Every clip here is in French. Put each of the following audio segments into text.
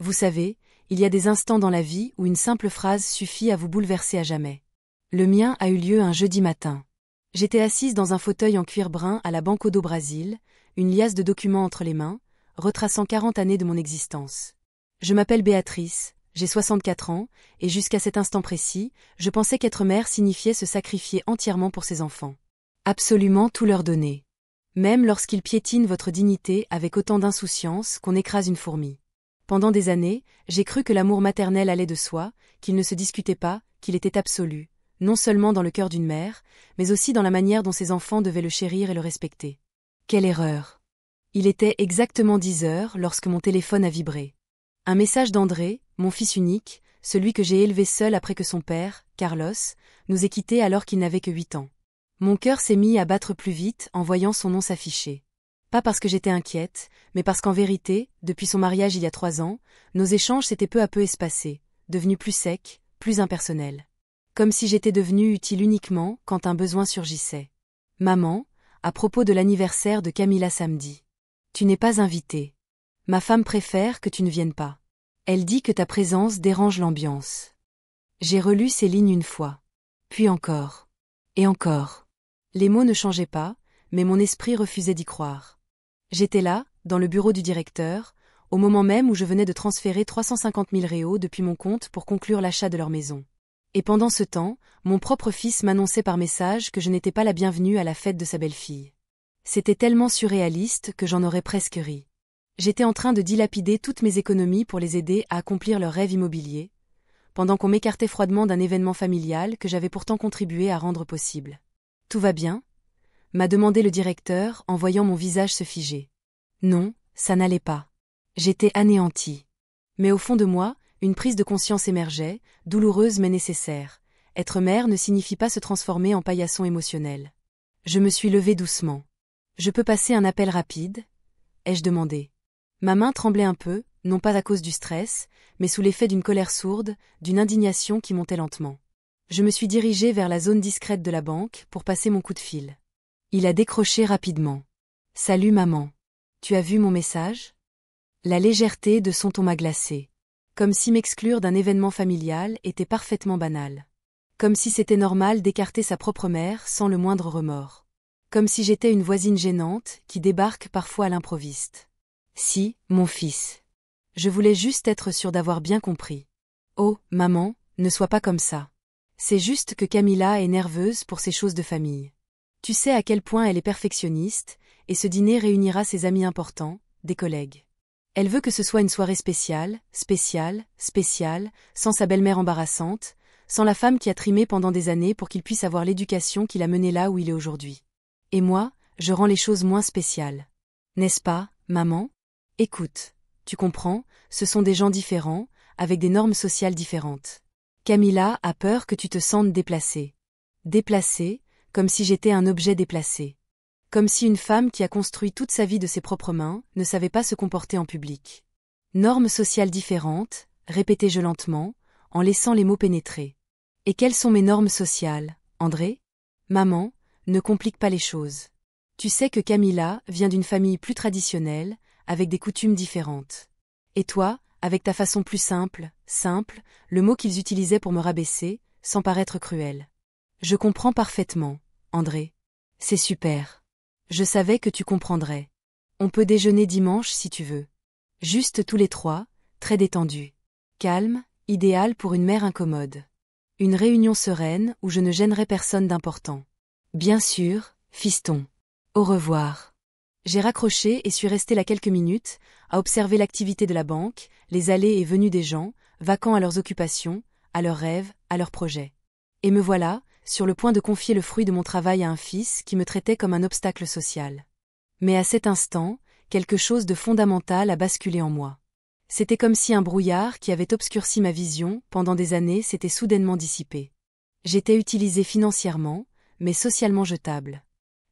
Vous savez, il y a des instants dans la vie où une simple phrase suffit à vous bouleverser à jamais. Le mien a eu lieu un jeudi matin. J'étais assise dans un fauteuil en cuir brun à la Banco do Brasil, une liasse de documents entre les mains, retraçant 40 années de mon existence. Je m'appelle Béatrice, j'ai 64 ans, et jusqu'à cet instant précis, je pensais qu'être mère signifiait se sacrifier entièrement pour ses enfants. Absolument tout leur donner. Même lorsqu'ils piétinent votre dignité avec autant d'insouciance qu'on écrase une fourmi. Pendant des années, j'ai cru que l'amour maternel allait de soi, qu'il ne se discutait pas, qu'il était absolu, non seulement dans le cœur d'une mère, mais aussi dans la manière dont ses enfants devaient le chérir et le respecter. Quelle erreur! Il était exactement 10 heures lorsque mon téléphone a vibré. Un message d'André, mon fils unique, celui que j'ai élevé seul après que son père, Carlos, nous ait quittés alors qu'il n'avait que 8 ans. Mon cœur s'est mis à battre plus vite en voyant son nom s'afficher. Pas parce que j'étais inquiète, mais parce qu'en vérité, depuis son mariage il y a 3 ans, nos échanges s'étaient peu à peu espacés, devenus plus secs, plus impersonnels. Comme si j'étais devenue utile uniquement quand un besoin surgissait. Maman, à propos de l'anniversaire de Camilla samedi. Tu n'es pas invitée. Ma femme préfère que tu ne viennes pas. Elle dit que ta présence dérange l'ambiance. J'ai relu ces lignes une fois. Puis encore. Et encore. Les mots ne changeaient pas, mais mon esprit refusait d'y croire. J'étais là, dans le bureau du directeur, au moment même où je venais de transférer 350 000 réaux depuis mon compte pour conclure l'achat de leur maison. Et pendant ce temps, mon propre fils m'annonçait par message que je n'étais pas la bienvenue à la fête de sa belle-fille. C'était tellement surréaliste que j'en aurais presque ri. J'étais en train de dilapider toutes mes économies pour les aider à accomplir leur rêve immobilier, pendant qu'on m'écartait froidement d'un événement familial que j'avais pourtant contribué à rendre possible. « Tout va bien ?» m'a demandé le directeur en voyant mon visage se figer. Non, ça n'allait pas. J'étais anéantie. Mais au fond de moi, une prise de conscience émergeait, douloureuse mais nécessaire. Être mère ne signifie pas se transformer en paillasson émotionnel. Je me suis levée doucement. « Je peux passer un appel rapide ?» ai-je demandé. Ma main tremblait un peu, non pas à cause du stress, mais sous l'effet d'une colère sourde, d'une indignation qui montait lentement. Je me suis dirigée vers la zone discrète de la banque pour passer mon coup de fil. Il a décroché rapidement. « Salut maman. Tu as vu mon message ?» La légèreté de son ton m'a glacée. Comme si m'exclure d'un événement familial était parfaitement banal. Comme si c'était normal d'écarter sa propre mère sans le moindre remords. Comme si j'étais une voisine gênante qui débarque parfois à l'improviste. Si, mon fils. Je voulais juste être sûre d'avoir bien compris. Oh, maman, ne sois pas comme ça. C'est juste que Camilla est nerveuse pour ces choses de famille. Tu sais à quel point elle est perfectionniste, et ce dîner réunira ses amis importants, des collègues. Elle veut que ce soit une soirée spéciale, sans sa belle-mère embarrassante, sans la femme qui a trimé pendant des années pour qu'il puisse avoir l'éducation qui l'a mené là où il est aujourd'hui. Et moi, je rends les choses moins spéciales. N'est-ce pas, maman ? Écoute, tu comprends, ce sont des gens différents, avec des normes sociales différentes. Camilla a peur que tu te sentes déplacée. Déplacée, comme si j'étais un objet déplacé. Comme si une femme qui a construit toute sa vie de ses propres mains ne savait pas se comporter en public. Normes sociales différentes, répétais-je lentement, en laissant les mots pénétrer. Et quelles sont mes normes sociales, André ? Maman, ne complique pas les choses. Tu sais que Camilla vient d'une famille plus traditionnelle, avec des coutumes différentes. Et toi, avec ta façon plus simple, le mot qu'ils utilisaient pour me rabaisser, sans paraître cruel. Je comprends parfaitement, André. C'est super. Je savais que tu comprendrais. On peut déjeuner dimanche si tu veux. Juste tous les trois, très détendus. Calme, idéal pour une mère incommode. Une réunion sereine où je ne gênerai personne d'important. Bien sûr, fiston. Au revoir. J'ai raccroché et suis restée là quelques minutes, à observer l'activité de la banque, les allées et venues des gens, vaquant à leurs occupations, à leurs rêves, à leurs projets. Et me voilà, sur le point de confier le fruit de mon travail à un fils qui me traitait comme un obstacle social. Mais à cet instant, quelque chose de fondamental a basculé en moi. C'était comme si un brouillard qui avait obscurci ma vision pendant des années s'était soudainement dissipé. J'étais utilisée financièrement, mais socialement jetable.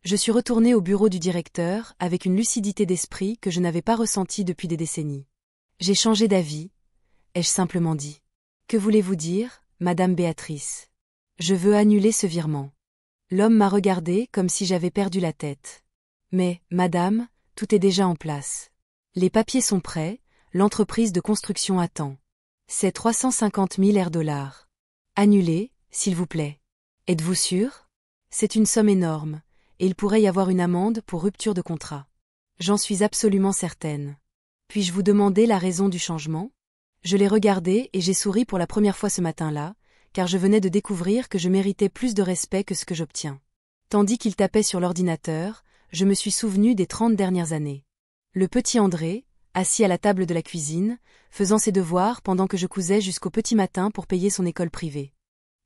Je suis retournée au bureau du directeur avec une lucidité d'esprit que je n'avais pas ressentie depuis des décennies. J'ai changé d'avis, ai-je simplement dit. Que voulez-vous dire, Madame Béatrice ? Je veux annuler ce virement. L'homme m'a regardé comme si j'avais perdu la tête. Mais, madame, tout est déjà en place. Les papiers sont prêts, l'entreprise de construction attend. C'est 350 000 $. Annulez, s'il vous plaît. Êtes-vous sûr? C'est une somme énorme, et il pourrait y avoir une amende pour rupture de contrat. J'en suis absolument certaine. Puis-je vous demander la raison du changement? Je l'ai regardé et j'ai souri pour la première fois ce matin-là, car je venais de découvrir que je méritais plus de respect que ce que j'obtiens. Tandis qu'il tapait sur l'ordinateur, je me suis souvenu des 30 dernières années. Le petit André, assis à la table de la cuisine, faisant ses devoirs pendant que je cousais jusqu'au petit matin pour payer son école privée.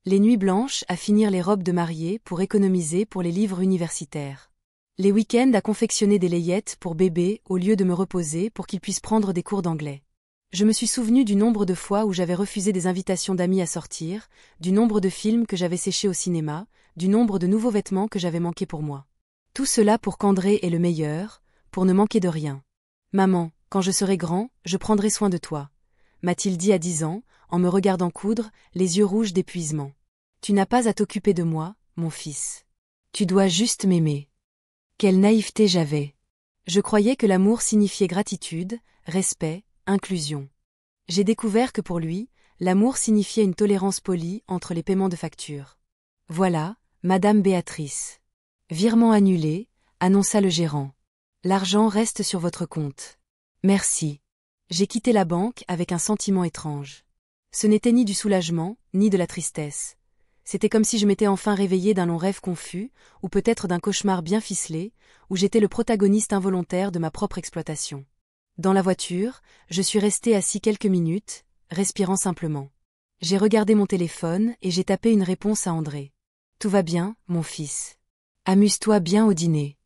Les nuits blanches à finir les robes de mariée pour économiser pour les livres universitaires. Les week-ends à confectionner des layettes pour bébé au lieu de me reposer pour qu'il puisse prendre des cours d'anglais. Je me suis souvenu du nombre de fois où j'avais refusé des invitations d'amis à sortir, du nombre de films que j'avais séchés au cinéma, du nombre de nouveaux vêtements que j'avais manqués pour moi. Tout cela pour qu'André ait le meilleur, pour ne manquer de rien. Maman, quand je serai grand, je prendrai soin de toi, m'a-t-il dit à 10 ans, en me regardant coudre, les yeux rouges d'épuisement. Tu n'as pas à t'occuper de moi, mon fils. Tu dois juste m'aimer. Quelle naïveté j'avais. Je croyais que l'amour signifiait gratitude, respect, inclusion. J'ai découvert que pour lui, l'amour signifiait une tolérance polie entre les paiements de factures. Voilà, Madame Béatrice. Virement annulé, annonça le gérant. L'argent reste sur votre compte. Merci. J'ai quitté la banque avec un sentiment étrange. Ce n'était ni du soulagement, ni de la tristesse. C'était comme si je m'étais enfin réveillée d'un long rêve confus, ou peut-être d'un cauchemar bien ficelé, où j'étais le protagoniste involontaire de ma propre exploitation. Dans la voiture, je suis resté assis quelques minutes, respirant simplement. J'ai regardé mon téléphone et j'ai tapé une réponse à André. Tout va bien, mon fils. Amuse-toi bien au dîner.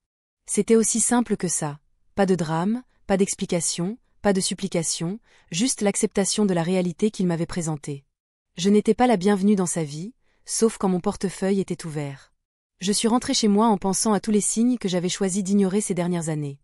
C'était aussi simple que ça. Pas de drame, pas d'explication, pas de supplication, juste l'acceptation de la réalité qu'il m'avait présentée. Je n'étais pas la bienvenue dans sa vie, sauf quand mon portefeuille était ouvert. Je suis rentré chez moi en pensant à tous les signes que j'avais choisi d'ignorer ces dernières années.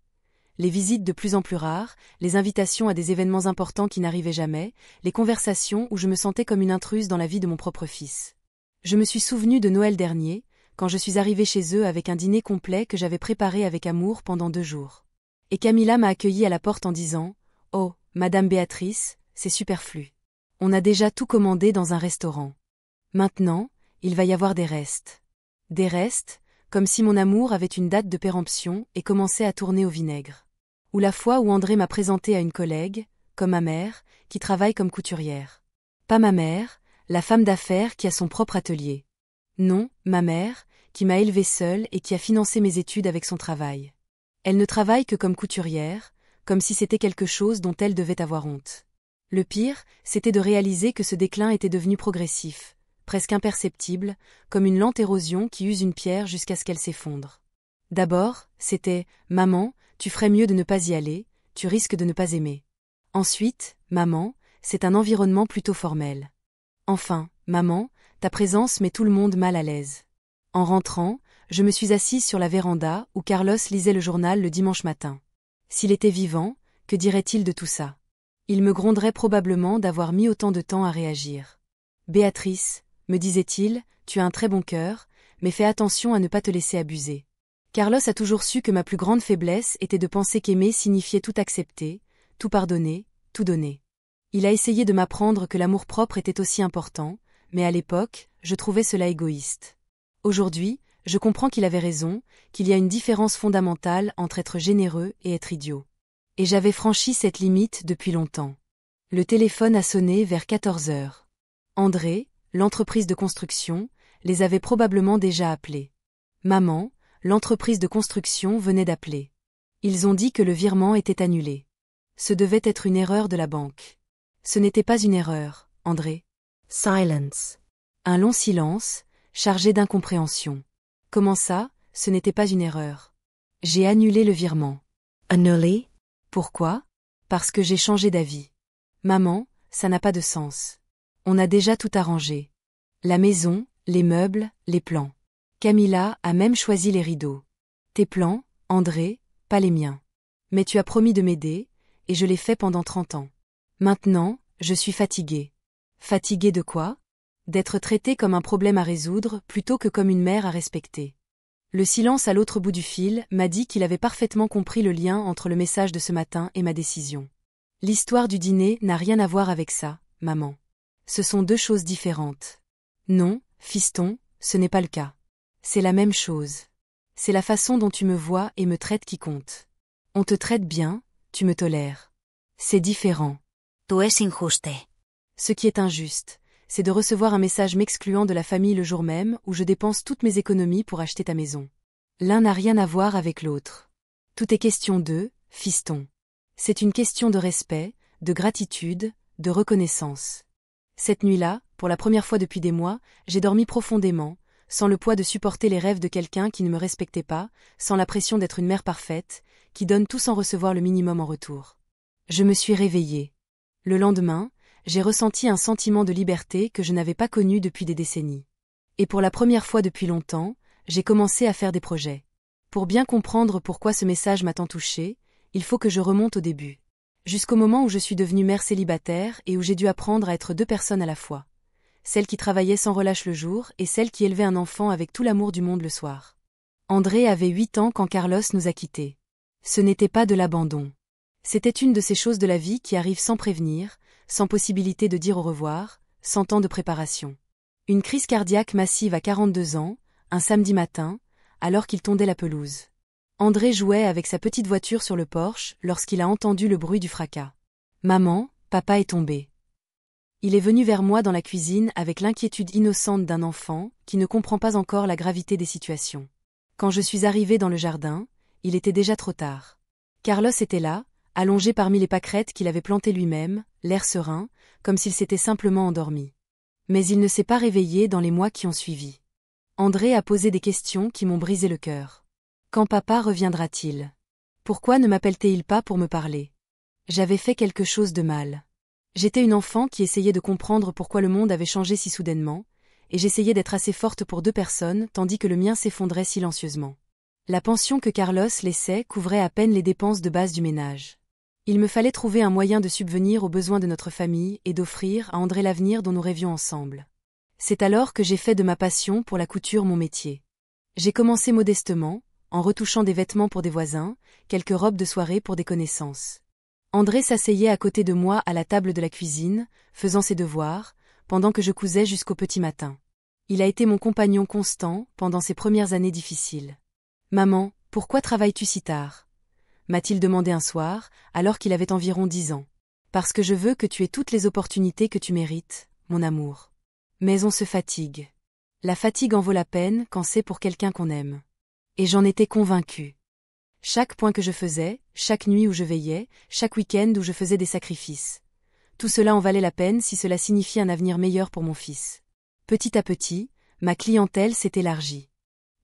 Les visites de plus en plus rares, les invitations à des événements importants qui n'arrivaient jamais, les conversations où je me sentais comme une intruse dans la vie de mon propre fils. Je me suis souvenu de Noël dernier, quand je suis arrivé chez eux avec un dîner complet que j'avais préparé avec amour pendant 2 jours. Et Camilla m'a accueilli à la porte en disant « Oh, Madame Béatrice, c'est superflu. On a déjà tout commandé dans un restaurant. Maintenant, il va y avoir des restes. » Des restes, comme si mon amour avait une date de péremption et commençait à tourner au vinaigre. Ou la fois où André m'a présenté à une collègue, comme ma mère, qui travaille comme couturière. Pas ma mère, la femme d'affaires qui a son propre atelier. Non, ma mère, qui m'a élevée seule et qui a financé mes études avec son travail. Elle ne travaille que comme couturière, comme si c'était quelque chose dont elle devait avoir honte. Le pire, c'était de réaliser que ce déclin était devenu progressif, presque imperceptible, comme une lente érosion qui use une pierre jusqu'à ce qu'elle s'effondre. D'abord, c'était « Maman, tu ferais mieux de ne pas y aller, tu risques de ne pas aimer. » Ensuite, « Maman, c'est un environnement plutôt formel. » Enfin, « Maman, ta présence met tout le monde mal à l'aise. » En rentrant, je me suis assise sur la véranda où Carlos lisait le journal le dimanche matin. S'il était vivant, que dirait-il de tout ça? Il me gronderait probablement d'avoir mis autant de temps à réagir. « Béatrice, me disait-il, tu as un très bon cœur, mais fais attention à ne pas te laisser abuser. » Carlos a toujours su que ma plus grande faiblesse était de penser qu'aimer signifiait tout accepter, tout pardonner, tout donner. Il a essayé de m'apprendre que l'amour-propre était aussi important, mais à l'époque, je trouvais cela égoïste. Aujourd'hui, je comprends qu'il avait raison, qu'il y a une différence fondamentale entre être généreux et être idiot. Et j'avais franchi cette limite depuis longtemps. Le téléphone a sonné vers 14 heures. André, l'entreprise de construction, les avait probablement déjà appelés. Maman, l'entreprise de construction venait d'appeler. Ils ont dit que le virement était annulé. Ce devait être une erreur de la banque. Ce n'était pas une erreur, André. Silence. Un long silence, chargé d'incompréhension. Comment ça, ce n'était pas une erreur? J'ai annulé le virement. Annulé? Pourquoi? Parce que j'ai changé d'avis. Maman, ça n'a pas de sens. On a déjà tout arrangé. La maison, les meubles, les plans. Camilla a même choisi les rideaux. Tes plans, André, pas les miens. Mais tu as promis de m'aider, et je l'ai fait pendant 30 ans. Maintenant, je suis fatiguée. Fatiguée de quoi? D'être traitée comme un problème à résoudre plutôt que comme une mère à respecter. Le silence à l'autre bout du fil m'a dit qu'il avait parfaitement compris le lien entre le message de ce matin et ma décision. L'histoire du dîner n'a rien à voir avec ça, maman. Ce sont deux choses différentes. Non, fiston, ce n'est pas le cas. C'est la même chose. C'est la façon dont tu me vois et me traites qui compte. On te traite bien, tu me tolères. C'est différent. Tu es injuste. Ce qui est injuste, c'est de recevoir un message m'excluant de la famille le jour même où je dépense toutes mes économies pour acheter ta maison. L'un n'a rien à voir avec l'autre. Tout est question de, fiston. C'est une question de respect, de gratitude, de reconnaissance. Cette nuit-là, pour la première fois depuis des mois, j'ai dormi profondément, sans le poids de supporter les rêves de quelqu'un qui ne me respectait pas, sans la pression d'être une mère parfaite, qui donne tout sans recevoir le minimum en retour. Je me suis réveillée. Le lendemain, j'ai ressenti un sentiment de liberté que je n'avais pas connu depuis des décennies. Et pour la première fois depuis longtemps, j'ai commencé à faire des projets. Pour bien comprendre pourquoi ce message m'a tant touchée, il faut que je remonte au début. Jusqu'au moment où je suis devenue mère célibataire et où j'ai dû apprendre à être deux personnes à la fois. Celle qui travaillait sans relâche le jour et celle qui élevait un enfant avec tout l'amour du monde le soir. André avait 8 ans quand Carlos nous a quittés. Ce n'était pas de l'abandon. C'était une de ces choses de la vie qui arrivent sans prévenir, sans possibilité de dire au revoir, sans temps de préparation. Une crise cardiaque massive à 42 ans, un samedi matin, alors qu'il tondait la pelouse. André jouait avec sa petite voiture sur le porche lorsqu'il a entendu le bruit du fracas. « Maman, papa est tombé. » Il est venu vers moi dans la cuisine avec l'inquiétude innocente d'un enfant qui ne comprend pas encore la gravité des situations. Quand je suis arrivée dans le jardin, il était déjà trop tard. Carlos était là, allongé parmi les pâquerettes qu'il avait plantées lui-même, l'air serein, comme s'il s'était simplement endormi. Mais il ne s'est pas réveillé dans les mois qui ont suivi. André a posé des questions qui m'ont brisé le cœur. Quand papa reviendra-t-il? Pourquoi ne m'appelle-t-il pas pour me parler? J'avais fait quelque chose de mal. J'étais une enfant qui essayait de comprendre pourquoi le monde avait changé si soudainement, et j'essayais d'être assez forte pour deux personnes tandis que le mien s'effondrait silencieusement. La pension que Carlos laissait couvrait à peine les dépenses de base du ménage. Il me fallait trouver un moyen de subvenir aux besoins de notre famille et d'offrir à André l'avenir dont nous rêvions ensemble. C'est alors que j'ai fait de ma passion pour la couture mon métier. J'ai commencé modestement, en retouchant des vêtements pour des voisins, quelques robes de soirée pour des connaissances. André s'asseyait à côté de moi à la table de la cuisine, faisant ses devoirs, pendant que je cousais jusqu'au petit matin. Il a été mon compagnon constant pendant ces premières années difficiles. « Maman, pourquoi travailles-tu si tard ?» m'a-t-il demandé un soir, alors qu'il avait environ 10 ans. « Parce que je veux que tu aies toutes les opportunités que tu mérites, mon amour. » Mais on se fatigue. La fatigue en vaut la peine quand c'est pour quelqu'un qu'on aime. Et j'en étais convaincue. Chaque point que je faisais, chaque nuit où je veillais, chaque week-end où je faisais des sacrifices. Tout cela en valait la peine si cela signifiait un avenir meilleur pour mon fils. Petit à petit, ma clientèle s'est élargie.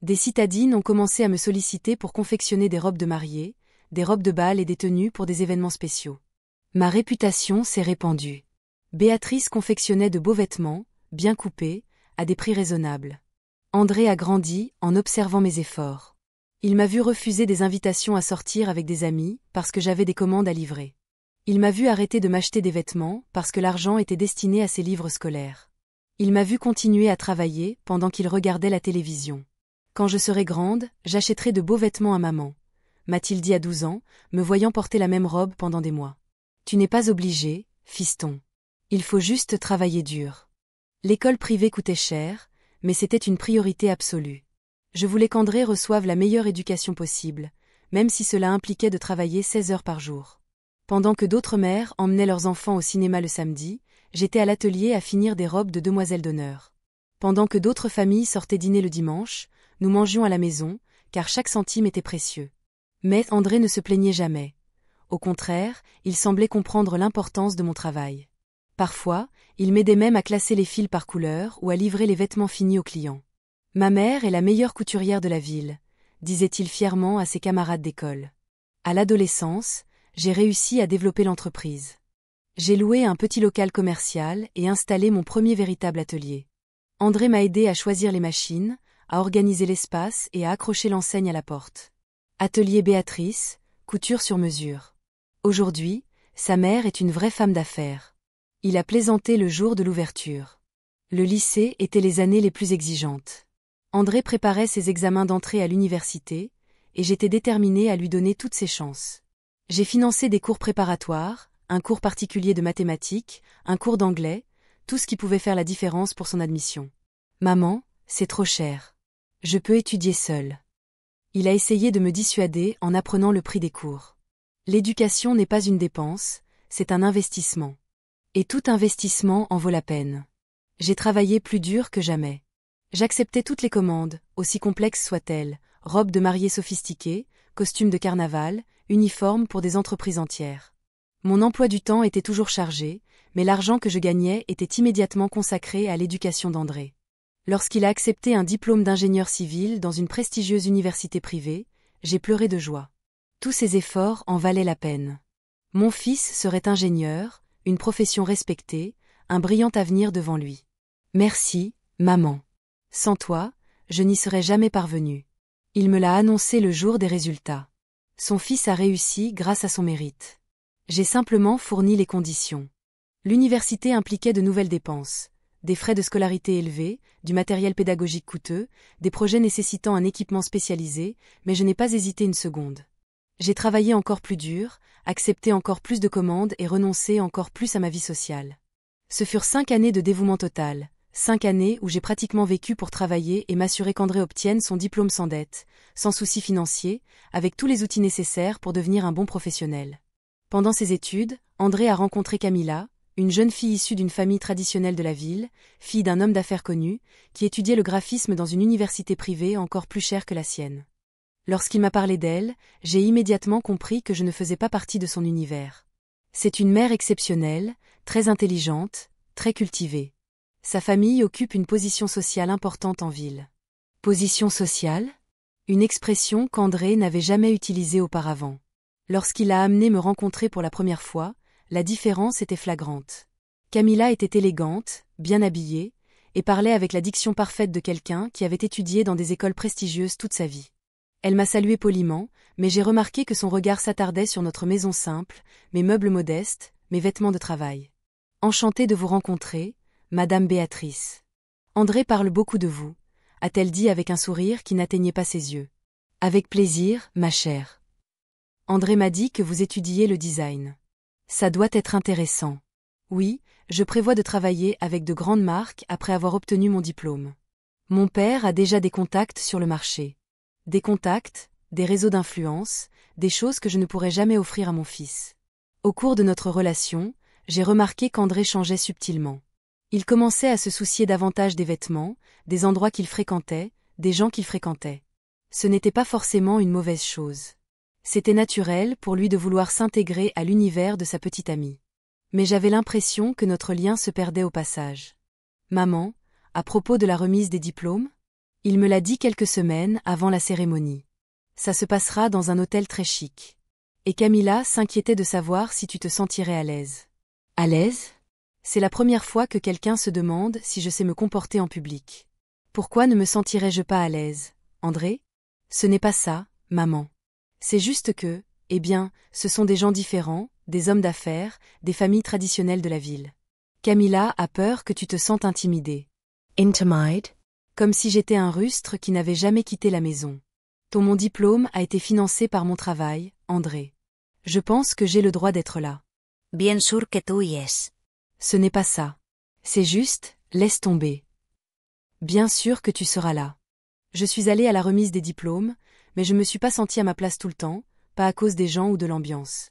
Des citadines ont commencé à me solliciter pour confectionner des robes de mariée, des robes de bal et des tenues pour des événements spéciaux. Ma réputation s'est répandue. Béatrice confectionnait de beaux vêtements, bien coupés, à des prix raisonnables. André a grandi en observant mes efforts. Il m'a vu refuser des invitations à sortir avec des amis parce que j'avais des commandes à livrer. Il m'a vu arrêter de m'acheter des vêtements parce que l'argent était destiné à ses livres scolaires. Il m'a vu continuer à travailler pendant qu'il regardait la télévision. Quand je serai grande, j'achèterai de beaux vêtements à maman, m'a-t-il dit à 12 ans, me voyant porter la même robe pendant des mois. Tu n'es pas obligé, fiston. Il faut juste travailler dur. L'école privée coûtait cher, mais c'était une priorité absolue. Je voulais qu'André reçoive la meilleure éducation possible, même si cela impliquait de travailler 16 heures par jour. Pendant que d'autres mères emmenaient leurs enfants au cinéma le samedi, j'étais à l'atelier à finir des robes de demoiselles d'honneur. Pendant que d'autres familles sortaient dîner le dimanche, nous mangions à la maison, car chaque centime était précieux. Mais André ne se plaignait jamais. Au contraire, il semblait comprendre l'importance de mon travail. Parfois, il m'aidait même à classer les fils par couleur ou à livrer les vêtements finis aux clients. « Ma mère est la meilleure couturière de la ville », disait-il fièrement à ses camarades d'école. À l'adolescence, j'ai réussi à développer l'entreprise. J'ai loué un petit local commercial et installé mon premier véritable atelier. André m'a aidé à choisir les machines, à organiser l'espace et à accrocher l'enseigne à la porte. Atelier Béatrice, couture sur mesure. Aujourd'hui, sa mère est une vraie femme d'affaires. Il a plaisanté le jour de l'ouverture. Le lycée était les années les plus exigeantes. André préparait ses examens d'entrée à l'université, et j'étais déterminée à lui donner toutes ses chances. J'ai financé des cours préparatoires, un cours particulier de mathématiques, un cours d'anglais, tout ce qui pouvait faire la différence pour son admission. Maman, c'est trop cher. Je peux étudier seule. Il a essayé de me dissuader en apprenant le prix des cours. L'éducation n'est pas une dépense, c'est un investissement. Et tout investissement en vaut la peine. J'ai travaillé plus dur que jamais. J'acceptais toutes les commandes, aussi complexes soient-elles, robes de mariée sophistiquées, costumes de carnaval, uniformes pour des entreprises entières. Mon emploi du temps était toujours chargé, mais l'argent que je gagnais était immédiatement consacré à l'éducation d'André. Lorsqu'il a accepté un diplôme d'ingénieur civil dans une prestigieuse université privée, j'ai pleuré de joie. Tous ces efforts en valaient la peine. Mon fils serait ingénieur, une profession respectée, un brillant avenir devant lui. Merci, maman. Sans toi, je n'y serais jamais parvenue. Il me l'a annoncé le jour des résultats. Son fils a réussi grâce à son mérite. J'ai simplement fourni les conditions. L'université impliquait de nouvelles dépenses, des frais de scolarité élevés, du matériel pédagogique coûteux, des projets nécessitant un équipement spécialisé, mais je n'ai pas hésité une seconde. J'ai travaillé encore plus dur, accepté encore plus de commandes et renoncé encore plus à ma vie sociale. Ce furent 5 années de dévouement total, 5 années où j'ai pratiquement vécu pour travailler et m'assurer qu'André obtienne son diplôme sans dette, sans soucis financiers, avec tous les outils nécessaires pour devenir un bon professionnel. Pendant ses études, André a rencontré Camilla, une jeune fille issue d'une famille traditionnelle de la ville, fille d'un homme d'affaires connu, qui étudiait le graphisme dans une université privée encore plus chère que la sienne. Lorsqu'il m'a parlé d'elle, j'ai immédiatement compris que je ne faisais pas partie de son univers. C'est une mère exceptionnelle, très intelligente, très cultivée. Sa famille occupe une position sociale importante en ville. Position sociale ? Une expression qu'André n'avait jamais utilisée auparavant. Lorsqu'il a amené me rencontrer pour la première fois, la différence était flagrante. Camilla était élégante, bien habillée, et parlait avec la diction parfaite de quelqu'un qui avait étudié dans des écoles prestigieuses toute sa vie. Elle m'a salué poliment, mais j'ai remarqué que son regard s'attardait sur notre maison simple, mes meubles modestes, mes vêtements de travail. Enchantée de vous rencontrer, Madame Béatrice. André parle beaucoup de vous, a-t-elle dit avec un sourire qui n'atteignait pas ses yeux. Avec plaisir, ma chère. André m'a dit que vous étudiez le design. Ça doit être intéressant. Oui, je prévois de travailler avec de grandes marques après avoir obtenu mon diplôme. Mon père a déjà des contacts sur le marché. Des contacts, des réseaux d'influence, des choses que je ne pourrais jamais offrir à mon fils. Au cours de notre relation, j'ai remarqué qu'André changeait subtilement. Il commençait à se soucier davantage des vêtements, des endroits qu'il fréquentait, des gens qu'il fréquentait. Ce n'était pas forcément une mauvaise chose. C'était naturel pour lui de vouloir s'intégrer à l'univers de sa petite amie. Mais j'avais l'impression que notre lien se perdait au passage. Maman, à propos de la remise des diplômes ? Il me l'a dit quelques semaines avant la cérémonie. Ça se passera dans un hôtel très chic. Et Camilla s'inquiétait de savoir si tu te sentirais à l'aise. À l'aise ? C'est la première fois que quelqu'un se demande si je sais me comporter en public. Pourquoi ne me sentirais-je pas à l'aise, André ? Ce n'est pas ça, maman. C'est juste que, eh bien, ce sont des gens différents, des hommes d'affaires, des familles traditionnelles de la ville. Camilla a peur que tu te sentes intimidée. Intimide ? Comme si j'étais un rustre qui n'avait jamais quitté la maison. Mon diplôme a été financé par mon travail, André. Je pense que j'ai le droit d'être là. Bien sûr que tu y es. Ce n'est pas ça. C'est juste, laisse tomber. Bien sûr que tu seras là. Je suis allée à la remise des diplômes, mais je me suis pas sentie à ma place tout le temps, pas à cause des gens ou de l'ambiance.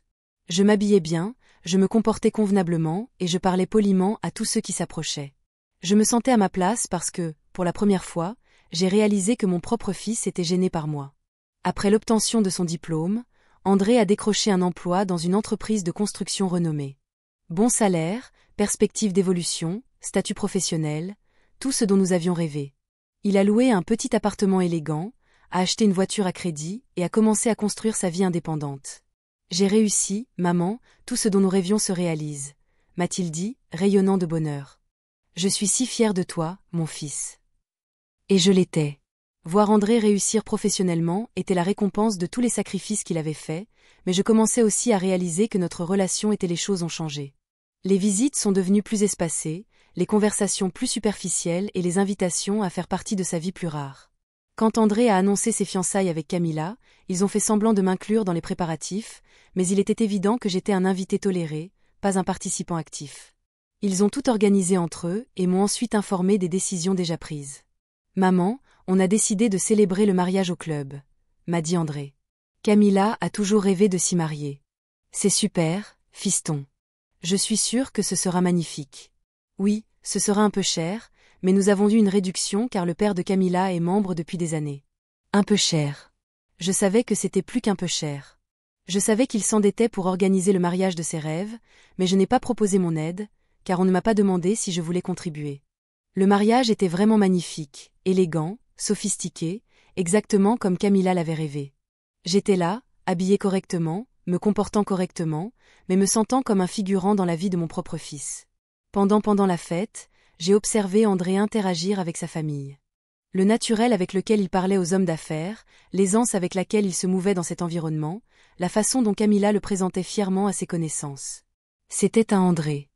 Je m'habillais bien, je me comportais convenablement et je parlais poliment à tous ceux qui s'approchaient. Je me sentais à ma place parce que, pour la première fois, j'ai réalisé que mon propre fils était gêné par moi. Après l'obtention de son diplôme, André a décroché un emploi dans une entreprise de construction renommée. Bon salaire, perspective d'évolution, statut professionnel, tout ce dont nous avions rêvé. Il a loué un petit appartement élégant, a acheté une voiture à crédit et a commencé à construire sa vie indépendante. J'ai réussi, maman, tout ce dont nous rêvions se réalise, m'a-t-il dit, rayonnant de bonheur. Je suis si fière de toi, mon fils. Et je l'étais. Voir André réussir professionnellement était la récompense de tous les sacrifices qu'il avait faits, mais je commençais aussi à réaliser que notre relation et les choses ont changé. Les visites sont devenues plus espacées, les conversations plus superficielles et les invitations à faire partie de sa vie plus rares. Quand André a annoncé ses fiançailles avec Camilla, ils ont fait semblant de m'inclure dans les préparatifs, mais il était évident que j'étais un invité toléré, pas un participant actif. Ils ont tout organisé entre eux et m'ont ensuite informé des décisions déjà prises. Maman, on a décidé de célébrer le mariage au club, m'a dit André. Camilla a toujours rêvé de s'y marier. C'est super, fiston. Je suis sûre que ce sera magnifique. Oui, ce sera un peu cher, mais nous avons eu une réduction car le père de Camilla est membre depuis des années. Un peu cher. Je savais que c'était plus qu'un peu cher. Je savais qu'il s'endettait pour organiser le mariage de ses rêves, mais je n'ai pas proposé mon aide, car on ne m'a pas demandé si je voulais contribuer. Le mariage était vraiment magnifique, élégant, sophistiqué, exactement comme Camilla l'avait rêvé. J'étais là, habillée correctement, me comportant correctement, mais me sentant comme un figurant dans la vie de mon propre fils. Pendant la fête, j'ai observé André interagir avec sa famille. Le naturel avec lequel il parlait aux hommes d'affaires, l'aisance avec laquelle il se mouvait dans cet environnement, la façon dont Camilla le présentait fièrement à ses connaissances. C'était un André.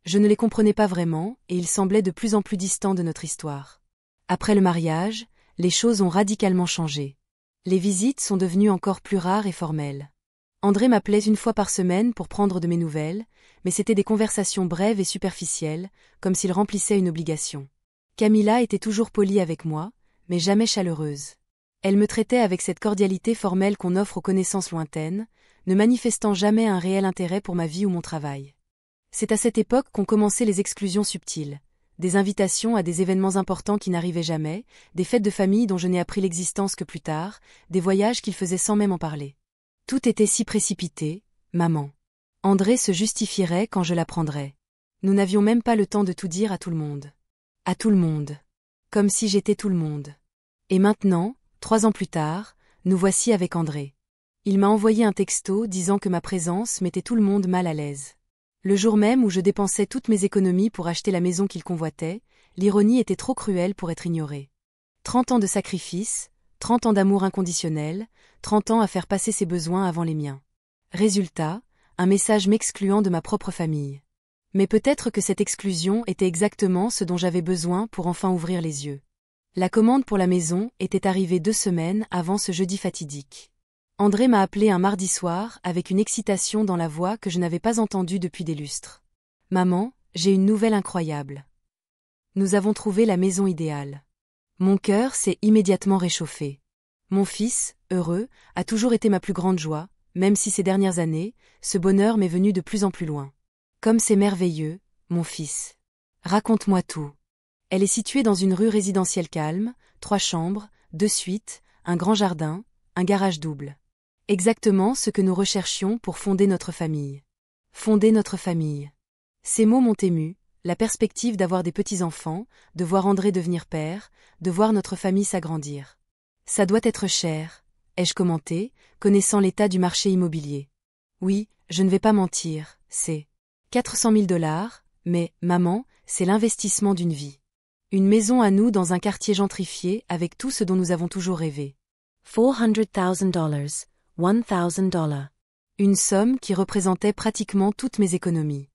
Je ne les comprenais pas vraiment, et ils semblaient de plus en plus distants de notre histoire. Après le mariage, les choses ont radicalement changé. Les visites sont devenues encore plus rares et formelles. André m'appelait une fois par semaine pour prendre de mes nouvelles, mais c'était des conversations brèves et superficielles, comme s'il remplissait une obligation. Camilla était toujours polie avec moi, mais jamais chaleureuse. Elle me traitait avec cette cordialité formelle qu'on offre aux connaissances lointaines, ne manifestant jamais un réel intérêt pour ma vie ou mon travail. C'est à cette époque qu'ont commencé les exclusions subtiles, des invitations à des événements importants qui n'arrivaient jamais, des fêtes de famille dont je n'ai appris l'existence que plus tard, des voyages qu'il faisait sans même en parler. Tout était si précipité, maman. André se justifierait quand je l'apprendrais. Nous n'avions même pas le temps de tout dire à tout le monde. À tout le monde. Comme si j'étais tout le monde. Et maintenant, 3 ans plus tard, nous voici avec André. Il m'a envoyé un texto disant que ma présence mettait tout le monde mal à l'aise. Le jour même où je dépensais toutes mes économies pour acheter la maison qu'il convoitait, l'ironie était trop cruelle pour être ignorée. 30 ans de sacrifice, 30 ans d'amour inconditionnel, 30 ans à faire passer ses besoins avant les miens. Résultat, un message m'excluant de ma propre famille. Mais peut-être que cette exclusion était exactement ce dont j'avais besoin pour enfin ouvrir les yeux. La commande pour la maison était arrivée 2 semaines avant ce jeudi fatidique. André m'a appelé un mardi soir avec une excitation dans la voix que je n'avais pas entendue depuis des lustres. « Maman, j'ai une nouvelle incroyable. Nous avons trouvé la maison idéale. » Mon cœur s'est immédiatement réchauffé. Mon fils, heureux, a toujours été ma plus grande joie, même si ces dernières années, ce bonheur m'est venu de plus en plus loin. Comme c'est merveilleux, mon fils. Raconte-moi tout. Elle est située dans une rue résidentielle calme, 3 chambres, 2 suites, un grand jardin, un garage double. Exactement ce que nous recherchions pour fonder notre famille. Fonder notre famille. Ces mots m'ont ému, la perspective d'avoir des petits-enfants, de voir André devenir père, de voir notre famille s'agrandir. Ça doit être cher, ai-je commenté, connaissant l'état du marché immobilier. Oui, je ne vais pas mentir, c'est 400 000 $, mais, maman, c'est l'investissement d'une vie. Une maison à nous dans un quartier gentrifié avec tout ce dont nous avons toujours rêvé. $400,000, $1,000. Une somme qui représentait pratiquement toutes mes économies.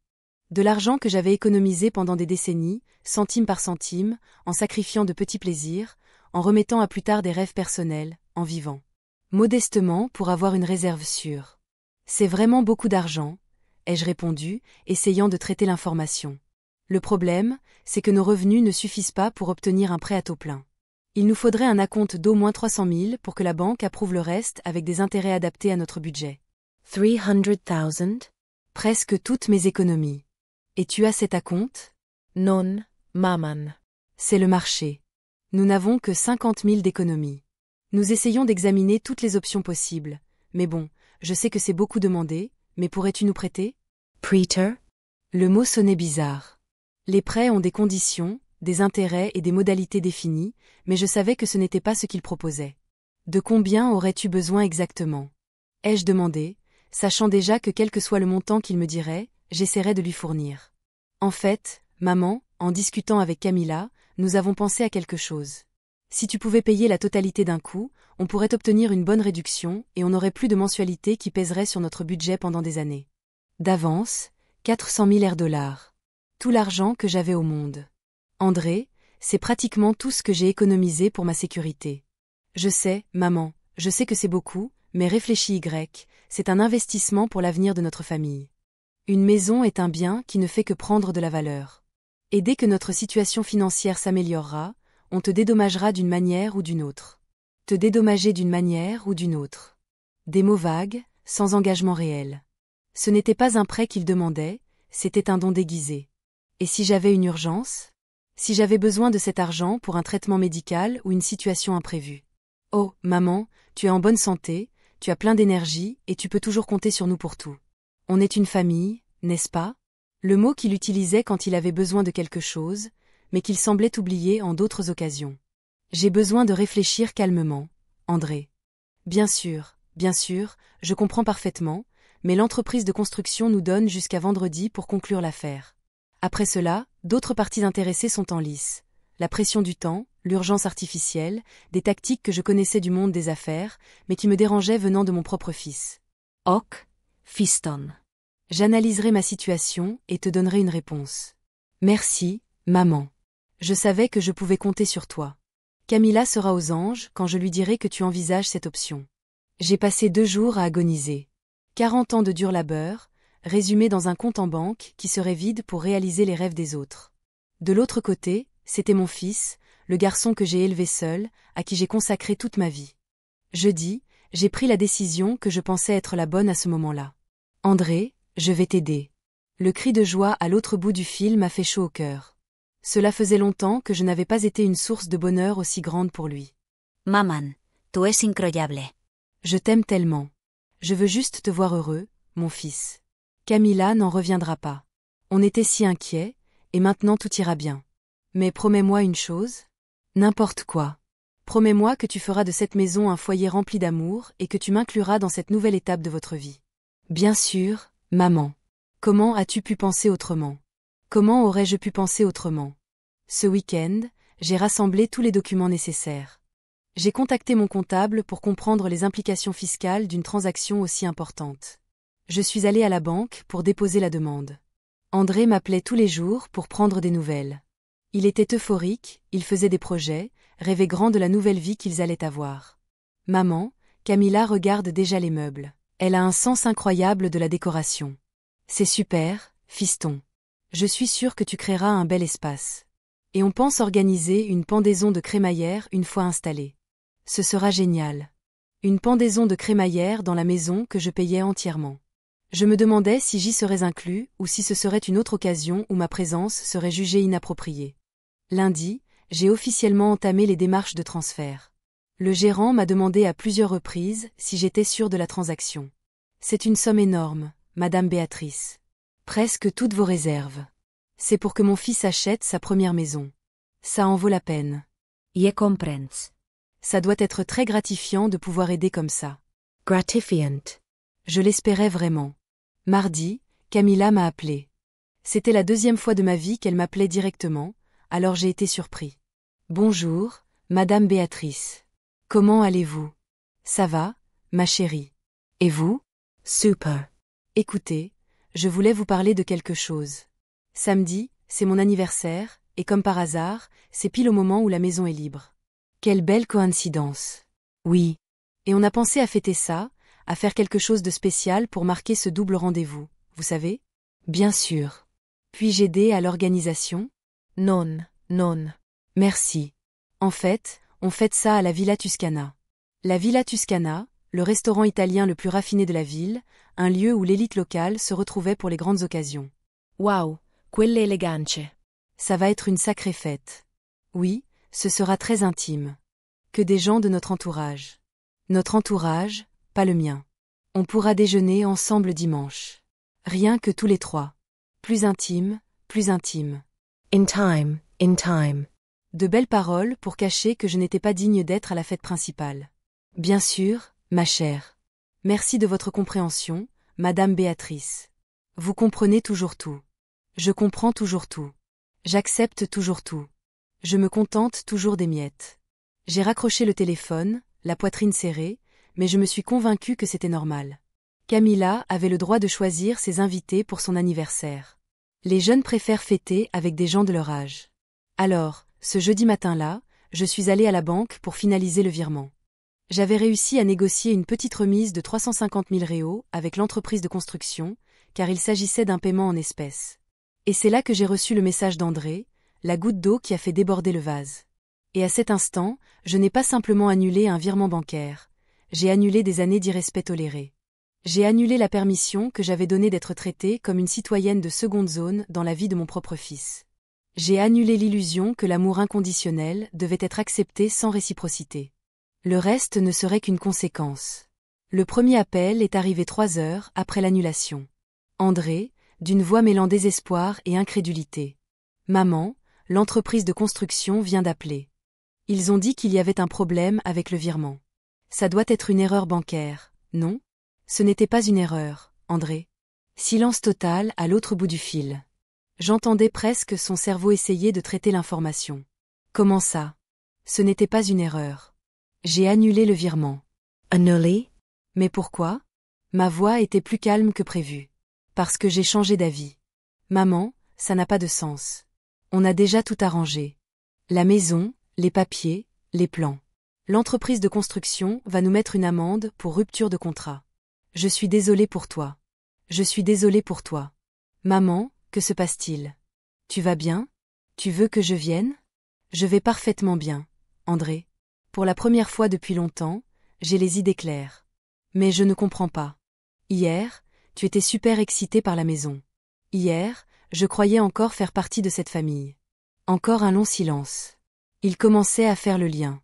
De l'argent que j'avais économisé pendant des décennies, centime par centime, en sacrifiant de petits plaisirs, en remettant à plus tard des rêves personnels, en vivant modestement pour avoir une réserve sûre. C'est vraiment beaucoup d'argent, ai-je répondu, essayant de traiter l'information. Le problème, c'est que nos revenus ne suffisent pas pour obtenir un prêt à taux plein. Il nous faudrait un acompte d'au moins 300 000 pour que la banque approuve le reste avec des intérêts adaptés à notre budget. 300,000? Presque toutes mes économies. Et tu as cet acompte? Non, maman. C'est le marché. Nous n'avons que 50 000 d'économies. Nous essayons d'examiner toutes les options possibles. Mais bon, je sais que c'est beaucoup demandé, mais pourrais-tu nous prêter? Prêter? Le mot sonnait bizarre. Les prêts ont des conditions, des intérêts et des modalités définies, mais je savais que ce n'était pas ce qu'ils proposaient. De combien aurais-tu besoin exactement? Ai-je demandé, sachant déjà que quel que soit le montant qu'il me dirait, j'essaierais de lui fournir. En fait, maman, en discutant avec Camilla, nous avons pensé à quelque chose. Si tu pouvais payer la totalité d'un coup, on pourrait obtenir une bonne réduction et on n'aurait plus de mensualité qui pèserait sur notre budget pendant des années. D'avance, 400 000 $. Tout l'argent que j'avais au monde. André, c'est pratiquement tout ce que j'ai économisé pour ma sécurité. Je sais, maman, je sais que c'est beaucoup, mais réfléchis c'est un investissement pour l'avenir de notre famille. Une maison est un bien qui ne fait que prendre de la valeur. Et dès que notre situation financière s'améliorera, on te dédommagera d'une manière ou d'une autre. Te dédommager d'une manière ou d'une autre. Des mots vagues, sans engagement réel. Ce n'était pas un prêt qu'il demandait, c'était un don déguisé. Et si j'avais une urgence? Si j'avais besoin de cet argent pour un traitement médical ou une situation imprévue? Oh, maman, tu es en bonne santé, tu as plein d'énergie et tu peux toujours compter sur nous pour tout. On est une famille, n'est-ce pas? Le mot qu'il utilisait quand il avait besoin de quelque chose, mais qu'il semblait oublier en d'autres occasions. J'ai besoin de réfléchir calmement, André. Bien sûr, je comprends parfaitement, mais l'entreprise de construction nous donne jusqu'à vendredi pour conclure l'affaire. Après cela, d'autres parties intéressées sont en lice. La pression du temps, l'urgence artificielle, des tactiques que je connaissais du monde des affaires, mais qui me dérangeaient venant de mon propre fils. Ok, fiston. J'analyserai ma situation et te donnerai une réponse. Merci, maman. Je savais que je pouvais compter sur toi. Camilla sera aux anges quand je lui dirai que tu envisages cette option. J'ai passé 2 jours à agoniser. 40 ans de dur labeur, résumés dans un compte en banque qui serait vide pour réaliser les rêves des autres. De l'autre côté, c'était mon fils, le garçon que j'ai élevé seul, à qui j'ai consacré toute ma vie. Jeudi, j'ai pris la décision que je pensais être la bonne à ce moment-là. André, je vais t'aider. Le cri de joie à l'autre bout du fil m'a fait chaud au cœur. Cela faisait longtemps que je n'avais pas été une source de bonheur aussi grande pour lui. Maman, tu es incroyable. Je t'aime tellement. Je veux juste te voir heureux, mon fils. Camilla n'en reviendra pas. On était si inquiets, et maintenant tout ira bien. Mais promets-moi une chose. N'importe quoi. Promets-moi que tu feras de cette maison un foyer rempli d'amour et que tu m'incluras dans cette nouvelle étape de votre vie. Bien sûr, maman. Comment as-tu pu penser autrement? Comment aurais-je pu penser autrement? Ce week-end, j'ai rassemblé tous les documents nécessaires. J'ai contacté mon comptable pour comprendre les implications fiscales d'une transaction aussi importante. Je suis allée à la banque pour déposer la demande. André m'appelait tous les jours pour prendre des nouvelles. Il était euphorique, il faisait des projets, rêvait grand de la nouvelle vie qu'ils allaient avoir. Maman, Camilla regarde déjà les meubles. Elle a un sens incroyable de la décoration. C'est super, fiston. Je suis sûre que tu créeras un bel espace. Et on pense organiser une pendaison de crémaillère une fois installée. Ce sera génial. Une pendaison de crémaillère dans la maison que je payais entièrement. Je me demandais si j'y serais inclus ou si ce serait une autre occasion où ma présence serait jugée inappropriée. Lundi, j'ai officiellement entamé les démarches de transfert. Le gérant m'a demandé à plusieurs reprises si j'étais sûre de la transaction. C'est une somme énorme, Madame Béatrice. Presque toutes vos réserves. C'est pour que mon fils achète sa première maison. Ça en vaut la peine. Je comprends. Ça doit être très gratifiant de pouvoir aider comme ça. Gratifiant. Je l'espérais vraiment. Mardi, Camilla m'a appelé. C'était la 2e fois de ma vie qu'elle m'appelait directement, alors j'ai été surpris. Bonjour, Madame Béatrice. Comment allez-vous? Ça va, ma chérie. Et vous? Super. Écoutez, je voulais vous parler de quelque chose. Samedi, c'est mon anniversaire, et comme par hasard, c'est pile au moment où la maison est libre. Quelle belle coïncidence. Oui. Et on a pensé à fêter ça, à faire quelque chose de spécial pour marquer ce double rendez-vous, vous savez? Bien sûr. Puis-je aider à l'organisation? Non. Merci. En fait, on fête ça à la Villa Tuscana. La Villa Tuscana, le restaurant italien le plus raffiné de la ville, un lieu où l'élite locale se retrouvait pour les grandes occasions. Wow, quelle élégance. Ça va être une sacrée fête. Oui, ce sera très intime. Que des gens de notre entourage. Notre entourage, pas le mien. On pourra déjeuner ensemble dimanche. Rien que tous les 3. Plus intime, plus intime. In time. De belles paroles pour cacher que je n'étais pas digne d'être à la fête principale. Bien sûr, ma chère. Merci de votre compréhension, Madame Béatrice. Vous comprenez toujours tout. Je comprends toujours tout. J'accepte toujours tout. Je me contente toujours des miettes. J'ai raccroché le téléphone, la poitrine serrée, mais je me suis convaincue que c'était normal. Camilla avait le droit de choisir ses invités pour son anniversaire. Les jeunes préfèrent fêter avec des gens de leur âge. Alors, ce jeudi matin-là, je suis allée à la banque pour finaliser le virement. J'avais réussi à négocier une petite remise de 350 000 € avec l'entreprise de construction, car il s'agissait d'un paiement en espèces. Et c'est là que j'ai reçu le message d'André, la goutte d'eau qui a fait déborder le vase. Et à cet instant, je n'ai pas simplement annulé un virement bancaire, j'ai annulé des années d'irrespect toléré. J'ai annulé la permission que j'avais donnée d'être traitée comme une citoyenne de seconde zone dans la vie de mon propre fils. J'ai annulé l'illusion que l'amour inconditionnel devait être accepté sans réciprocité. Le reste ne serait qu'une conséquence. Le premier appel est arrivé 3 heures après l'annulation. André, d'une voix mêlant désespoir et incrédulité. Maman, l'entreprise de construction vient d'appeler. Ils ont dit qu'il y avait un problème avec le virement. Ça doit être une erreur bancaire, non? Ce n'était pas une erreur, André. Silence total à l'autre bout du fil. J'entendais presque son cerveau essayer de traiter l'information. Comment ça? Ce n'était pas une erreur. J'ai annulé le virement. Annulé? Mais pourquoi? Ma voix était plus calme que prévu. Parce que j'ai changé d'avis. Maman, ça n'a pas de sens. On a déjà tout arrangé. La maison, les papiers, les plans. L'entreprise de construction va nous mettre une amende pour rupture de contrat. Je suis désolée pour toi. Je suis désolée pour toi. Maman, que se passe-t-il? Tu vas bien? Tu veux que je vienne? Je vais parfaitement bien, André. Pour la première fois depuis longtemps, j'ai les idées claires. Mais je ne comprends pas. Hier, tu étais super excitée par la maison. Hier, je croyais encore faire partie de cette famille. Encore un long silence. Il commençait à faire le lien.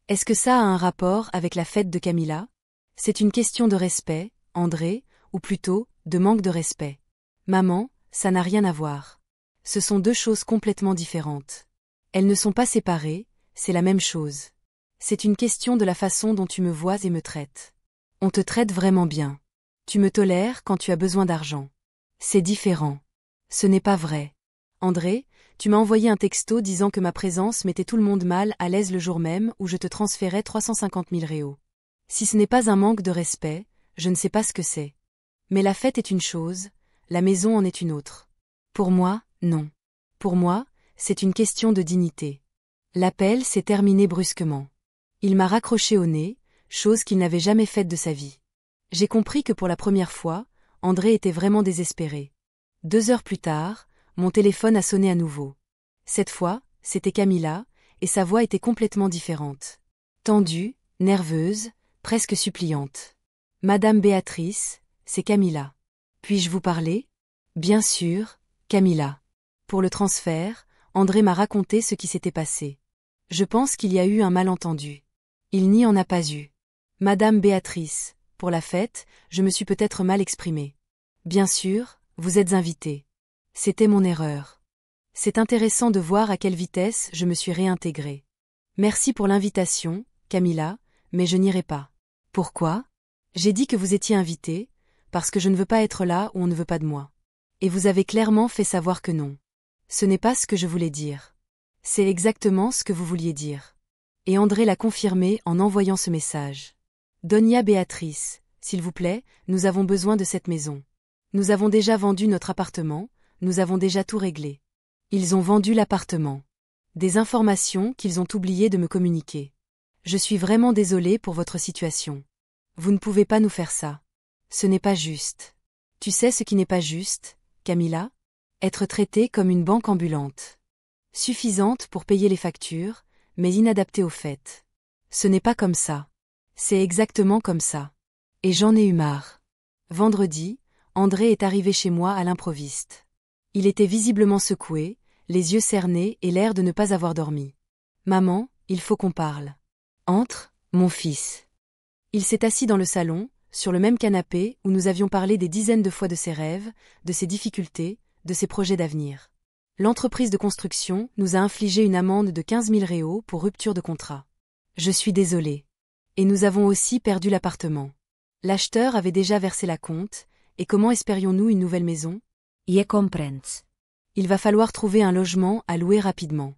Est-ce que ça a un rapport avec la fête de Camilla? C'est une question de respect, André, ou plutôt, de manque de respect. Maman, ça n'a rien à voir. Ce sont 2 choses complètement différentes. Elles ne sont pas séparées, c'est la même chose. C'est une question de la façon dont tu me vois et me traites. On te traite vraiment bien. Tu me tolères quand tu as besoin d'argent. C'est différent. Ce n'est pas vrai. André, tu m'as envoyé un texto disant que ma présence mettait tout le monde mal à l'aise le jour même où je te transférais 350 000 réaux. Si ce n'est pas un manque de respect, je ne sais pas ce que c'est. Mais la fête est une chose, la maison en est une autre. Pour moi, non. Pour moi, c'est une question de dignité. L'appel s'est terminé brusquement. Il m'a raccroché au nez, chose qu'il n'avait jamais faite de sa vie. J'ai compris que pour la première fois, André était vraiment désespéré. 2 heures plus tard, mon téléphone a sonné à nouveau. Cette fois, c'était Camilla, et sa voix était complètement différente. Tendue, nerveuse, presque suppliante. Madame Béatrice, c'est Camilla. Puis-je vous parler? Bien sûr, Camilla. Pour le transfert, André m'a raconté ce qui s'était passé. Je pense qu'il y a eu un malentendu. Il n'y en a pas eu. Madame Béatrice, pour la fête, je me suis peut-être mal exprimée. Bien sûr, vous êtes invitée. C'était mon erreur. C'est intéressant de voir à quelle vitesse je me suis réintégrée. Merci pour l'invitation, Camilla, mais je n'irai pas. Pourquoi? J'ai dit que vous étiez invitée, parce que je ne veux pas être là où on ne veut pas de moi. Et vous avez clairement fait savoir que non. Ce n'est pas ce que je voulais dire. C'est exactement ce que vous vouliez dire. Et André l'a confirmé en envoyant ce message. Doña Béatrice, s'il vous plaît, nous avons besoin de cette maison. Nous avons déjà vendu notre appartement, nous avons déjà tout réglé. Ils ont vendu l'appartement. Des informations qu'ils ont oublié de me communiquer. Je suis vraiment désolée pour votre situation. Vous ne pouvez pas nous faire ça. Ce n'est pas juste. Tu sais ce qui n'est pas juste, Camilla? Être traitée comme une banque ambulante. Suffisante pour payer les factures, mais inadaptée aux faits. Ce n'est pas comme ça. C'est exactement comme ça. Et j'en ai eu marre. Vendredi, André est arrivé chez moi à l'improviste. Il était visiblement secoué, les yeux cernés et l'air de ne pas avoir dormi. Maman, il faut qu'on parle. Entre, mon fils. Il s'est assis dans le salon, sur le même canapé où nous avions parlé des dizaines de fois de ses rêves, de ses difficultés, de ses projets d'avenir. L'entreprise de construction nous a infligé une amende de 15 000 réaux pour rupture de contrat. Je suis désolée. Et nous avons aussi perdu l'appartement. L'acheteur avait déjà versé la compte, et comment espérions-nous une nouvelle maison? Je comprends. Il va falloir trouver un logement à louer rapidement.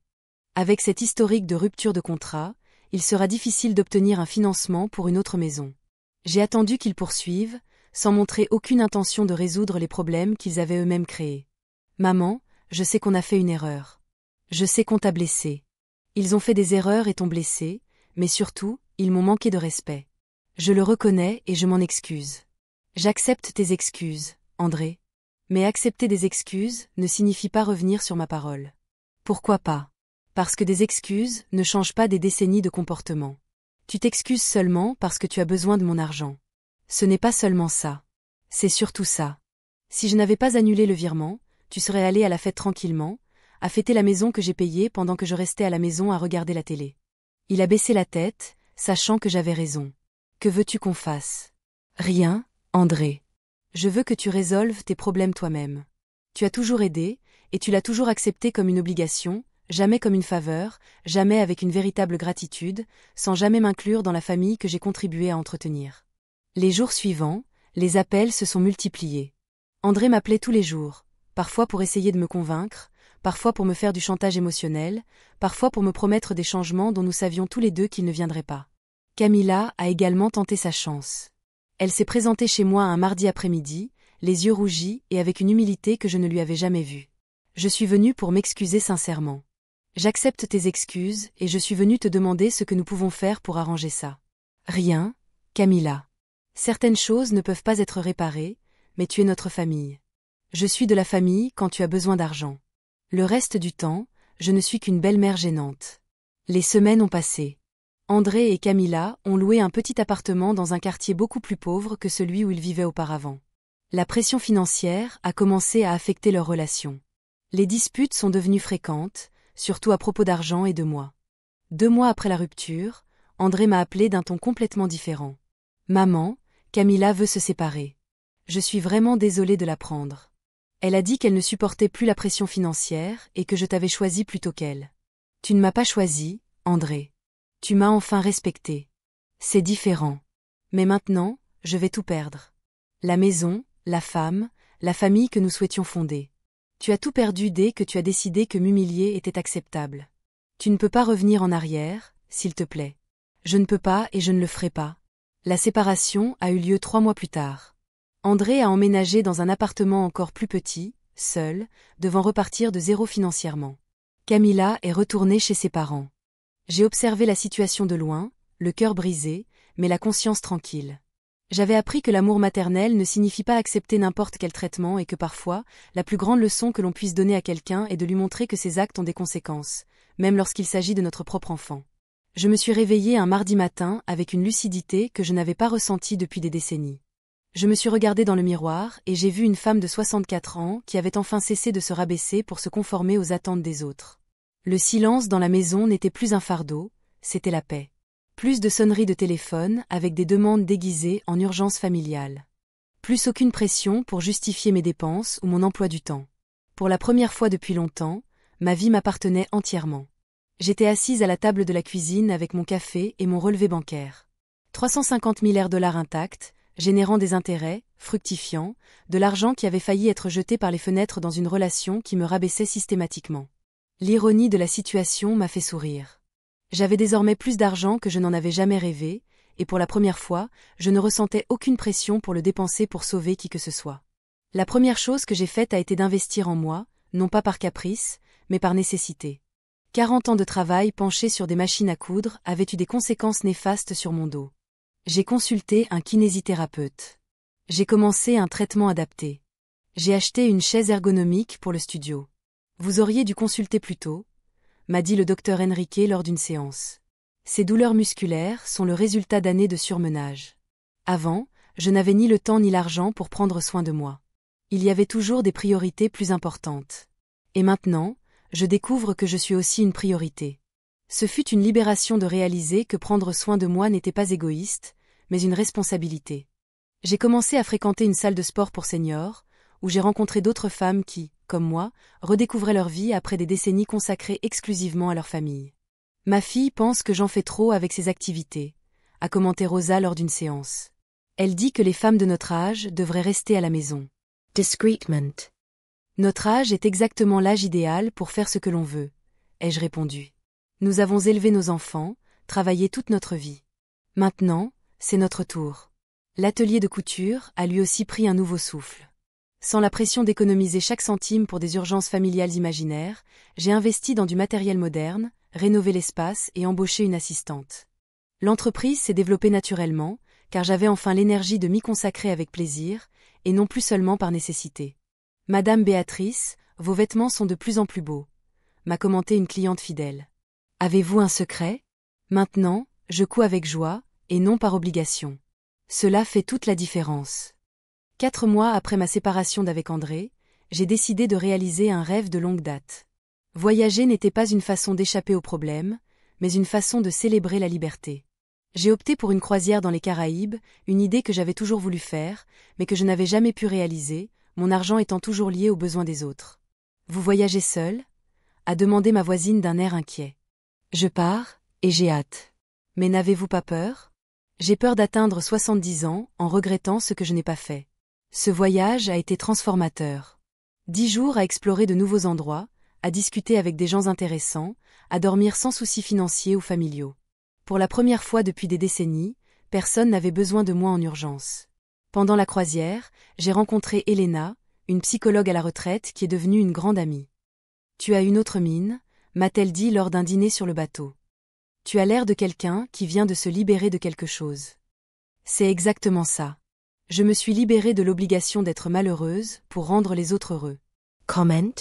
Avec cet historique de rupture de contrat, il sera difficile d'obtenir un financement pour une autre maison. J'ai attendu qu'ils poursuivent, sans montrer aucune intention de résoudre les problèmes qu'ils avaient eux-mêmes créés. Maman, je sais qu'on a fait une erreur. Je sais qu'on t'a blessé. Ils ont fait des erreurs et t'ont blessé, mais surtout, ils m'ont manqué de respect. Je le reconnais et je m'en excuse. J'accepte tes excuses, André. Mais accepter des excuses ne signifie pas revenir sur ma parole. Pourquoi pas? Parce que des excuses ne changent pas des décennies de comportement. Tu t'excuses seulement parce que tu as besoin de mon argent. Ce n'est pas seulement ça. C'est surtout ça. Si je n'avais pas annulé le virement, tu serais allé à la fête tranquillement, à fêter la maison que j'ai payée pendant que je restais à la maison à regarder la télé. Il a baissé la tête, sachant que j'avais raison. Que veux-tu qu'on fasse? Rien, André. Je veux que tu résolves tes problèmes toi-même. Tu as toujours aidé, et tu l'as toujours accepté comme une obligation, jamais comme une faveur, jamais avec une véritable gratitude, sans jamais m'inclure dans la famille que j'ai contribué à entretenir. Les jours suivants, les appels se sont multipliés. André m'appelait tous les jours, parfois pour essayer de me convaincre, parfois pour me faire du chantage émotionnel, parfois pour me promettre des changements dont nous savions tous les deux qu'ils ne viendraient pas. Camilla a également tenté sa chance. Elle s'est présentée chez moi un mardi après-midi, les yeux rougis et avec une humilité que je ne lui avais jamais vue. Je suis venue pour m'excuser sincèrement. J'accepte tes excuses et je suis venue te demander ce que nous pouvons faire pour arranger ça. Rien, Camilla. Certaines choses ne peuvent pas être réparées, mais tu es notre famille. Je suis de la famille quand tu as besoin d'argent. Le reste du temps, je ne suis qu'une belle-mère gênante. Les semaines ont passé. André et Camilla ont loué un petit appartement dans un quartier beaucoup plus pauvre que celui où ils vivaient auparavant. La pression financière a commencé à affecter leur relation. Les disputes sont devenues fréquentes, surtout à propos d'argent et de moi. 2 mois après la rupture, André m'a appelé d'un ton complètement différent. Maman, Camilla veut se séparer. Je suis vraiment désolée de l'apprendre. Elle a dit qu'elle ne supportait plus la pression financière et que je t'avais choisi plutôt qu'elle. Tu ne m'as pas choisi, André. Tu m'as enfin respecté. C'est différent. Mais maintenant, je vais tout perdre. La maison, la femme, la famille que nous souhaitions fonder. Tu as tout perdu dès que tu as décidé que m'humilier était acceptable. Tu ne peux pas revenir en arrière, s'il te plaît. Je ne peux pas et je ne le ferai pas. La séparation a eu lieu 3 mois plus tard. André a emménagé dans un appartement encore plus petit, seul, devant repartir de zéro financièrement. Camilla est retournée chez ses parents. J'ai observé la situation de loin, le cœur brisé, mais la conscience tranquille. J'avais appris que l'amour maternel ne signifie pas accepter n'importe quel traitement et que parfois, la plus grande leçon que l'on puisse donner à quelqu'un est de lui montrer que ses actes ont des conséquences, même lorsqu'il s'agit de notre propre enfant. Je me suis réveillée un mardi matin avec une lucidité que je n'avais pas ressentie depuis des décennies. Je me suis regardée dans le miroir et j'ai vu une femme de 64 ans qui avait enfin cessé de se rabaisser pour se conformer aux attentes des autres. Le silence dans la maison n'était plus un fardeau, c'était la paix. Plus de sonneries de téléphone avec des demandes déguisées en urgence familiale. Plus aucune pression pour justifier mes dépenses ou mon emploi du temps. Pour la première fois depuis longtemps, ma vie m'appartenait entièrement. J'étais assise à la table de la cuisine avec mon café et mon relevé bancaire. 350 000 dollars intacts, générant des intérêts, fructifiant, de l'argent qui avait failli être jeté par les fenêtres dans une relation qui me rabaissait systématiquement. L'ironie de la situation m'a fait sourire. J'avais désormais plus d'argent que je n'en avais jamais rêvé, et pour la première fois, je ne ressentais aucune pression pour le dépenser pour sauver qui que ce soit. La première chose que j'ai faite a été d'investir en moi, non pas par caprice, mais par nécessité. 40 ans de travail penché sur des machines à coudre avaient eu des conséquences néfastes sur mon dos. J'ai consulté un kinésithérapeute. J'ai commencé un traitement adapté. J'ai acheté une chaise ergonomique pour le studio. Vous auriez dû consulter plus tôt, m'a dit le docteur Enrique lors d'une séance. Ces douleurs musculaires sont le résultat d'années de surmenage. Avant, je n'avais ni le temps ni l'argent pour prendre soin de moi. Il y avait toujours des priorités plus importantes. Et maintenant, je découvre que je suis aussi une priorité. Ce fut une libération de réaliser que prendre soin de moi n'était pas égoïste, mais une responsabilité. J'ai commencé à fréquenter une salle de sport pour seniors, où j'ai rencontré d'autres femmes qui, comme moi, redécouvraient leur vie après des décennies consacrées exclusivement à leur famille. Ma fille pense que j'en fais trop avec ces activités, a commenté Rosa lors d'une séance. Elle dit que les femmes de notre âge devraient rester à la maison. Discreetment. Notre âge est exactement l'âge idéal pour faire ce que l'on veut, ai-je répondu. Nous avons élevé nos enfants, travaillé toute notre vie. Maintenant, c'est notre tour. L'atelier de couture a lui aussi pris un nouveau souffle. Sans la pression d'économiser chaque centime pour des urgences familiales imaginaires, j'ai investi dans du matériel moderne, rénové l'espace et embauché une assistante. L'entreprise s'est développée naturellement, car j'avais enfin l'énergie de m'y consacrer avec plaisir, et non plus seulement par nécessité. Madame Béatrice, vos vêtements sont de plus en plus beaux, m'a commenté une cliente fidèle. Avez-vous un secret? Maintenant, je couds avec joie, et non par obligation. Cela fait toute la différence. 4 mois après ma séparation d'avec André, j'ai décidé de réaliser un rêve de longue date. Voyager n'était pas une façon d'échapper aux problèmes, mais une façon de célébrer la liberté. J'ai opté pour une croisière dans les Caraïbes, une idée que j'avais toujours voulu faire, mais que je n'avais jamais pu réaliser, mon argent étant toujours lié aux besoins des autres. Vous voyagez seul? A demandé ma voisine d'un air inquiet. Je pars, et j'ai hâte. Mais n'avez-vous pas peur? J'ai peur d'atteindre 70 ans en regrettant ce que je n'ai pas fait. Ce voyage a été transformateur. 10 jours à explorer de nouveaux endroits, à discuter avec des gens intéressants, à dormir sans soucis financiers ou familiaux. Pour la première fois depuis des décennies, personne n'avait besoin de moi en urgence. Pendant la croisière, j'ai rencontré Elena, une psychologue à la retraite qui est devenue une grande amie. Tu as une autre mine, m'a-t-elle dit lors d'un dîner sur le bateau. Tu as l'air de quelqu'un qui vient de se libérer de quelque chose. C'est exactement ça. Je me suis libérée de l'obligation d'être malheureuse pour rendre les autres heureux. Comment?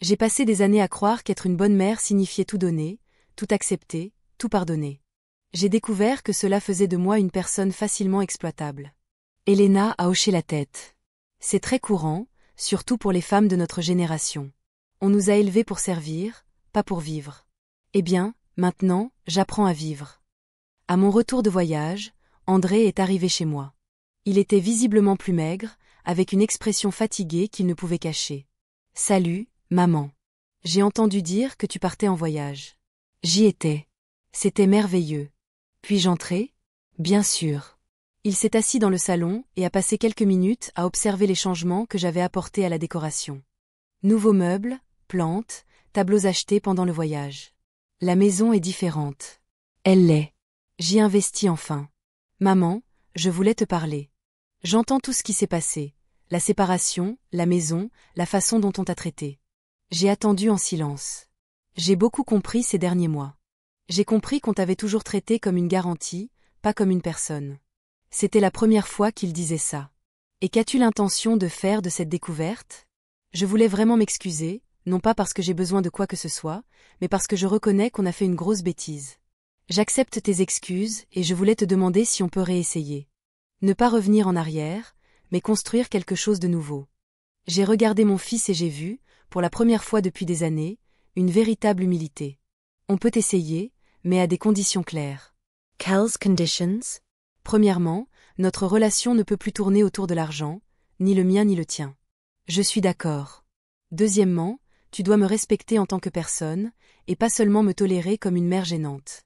J'ai passé des années à croire qu'être une bonne mère signifiait tout donner, tout accepter, tout pardonner. J'ai découvert que cela faisait de moi une personne facilement exploitable. Elena a hoché la tête. C'est très courant, surtout pour les femmes de notre génération. On nous a élevés pour servir, pas pour vivre. Eh bien, maintenant, j'apprends à vivre. À mon retour de voyage, André est arrivé chez moi. Il était visiblement plus maigre, avec une expression fatiguée qu'il ne pouvait cacher. « Salut, maman. J'ai entendu dire que tu partais en voyage. » J'y étais. C'était merveilleux. Puis-je entrer? Bien sûr. Il s'est assis dans le salon et a passé quelques minutes à observer les changements que j'avais apportés à la décoration. Nouveaux meubles, plantes, tableaux achetés pendant le voyage. La maison est différente. Elle l'est. J'y investis enfin. Maman, je voulais te parler. J'entends tout ce qui s'est passé. La séparation, la maison, la façon dont on t'a traité. J'ai attendu en silence. J'ai beaucoup compris ces derniers mois. J'ai compris qu'on t'avait toujours traité comme une garantie, pas comme une personne. C'était la première fois qu'il disait ça. Et qu'as-tu l'intention de faire de cette découverte? Je voulais vraiment m'excuser, non pas parce que j'ai besoin de quoi que ce soit, mais parce que je reconnais qu'on a fait une grosse bêtise. J'accepte tes excuses et je voulais te demander si on peut réessayer. Ne pas revenir en arrière, mais construire quelque chose de nouveau. J'ai regardé mon fils et j'ai vu, pour la première fois depuis des années, une véritable humilité. On peut essayer, mais à des conditions claires. Quelles conditions? Premièrement, notre relation ne peut plus tourner autour de l'argent, ni le mien ni le tien. Je suis d'accord. Deuxièmement, tu dois me respecter en tant que personne, et pas seulement me tolérer comme une mère gênante.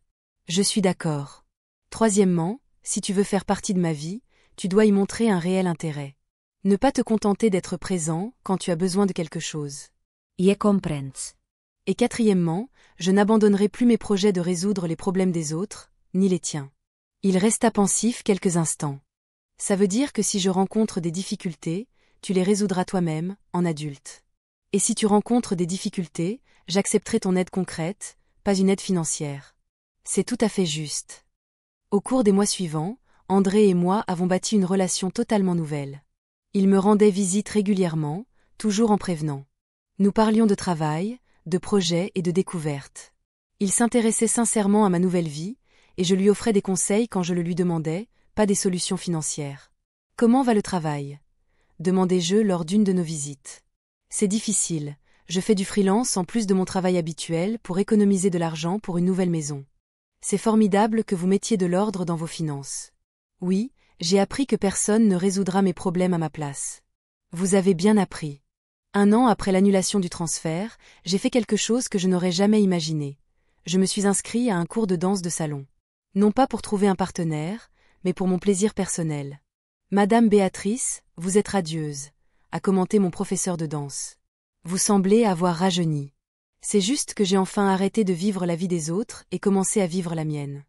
Je suis d'accord. Troisièmement, si tu veux faire partie de ma vie, tu dois y montrer un réel intérêt. Ne pas te contenter d'être présent quand tu as besoin de quelque chose. Je comprends. Et quatrièmement, je n'abandonnerai plus mes projets de résoudre les problèmes des autres, ni les tiens. Il resta pensif quelques instants. Ça veut dire que si je rencontre des difficultés, tu les résoudras toi-même, en adulte. Et si tu rencontres des difficultés, j'accepterai ton aide concrète, pas une aide financière. C'est tout à fait juste. Au cours des mois suivants, André et moi avons bâti une relation totalement nouvelle. Il me rendait visite régulièrement, toujours en prévenant. Nous parlions de travail, de projets et de découvertes. Il s'intéressait sincèrement à ma nouvelle vie, et je lui offrais des conseils quand je le lui demandais, pas des solutions financières. « Comment va le travail ?» demandai-je lors d'une de nos visites. « C'est difficile, je fais du freelance en plus de mon travail habituel pour économiser de l'argent pour une nouvelle maison. C'est formidable que vous mettiez de l'ordre dans vos finances. Oui, j'ai appris que personne ne résoudra mes problèmes à ma place. Vous avez bien appris. 1 an après l'annulation du transfert, j'ai fait quelque chose que je n'aurais jamais imaginé. Je me suis inscrit à un cours de danse de salon. Non pas pour trouver un partenaire, mais pour mon plaisir personnel. Madame Béatrice, vous êtes radieuse, a commenté mon professeur de danse. Vous semblez avoir rajeuni. C'est juste que j'ai enfin arrêté de vivre la vie des autres et commencé à vivre la mienne.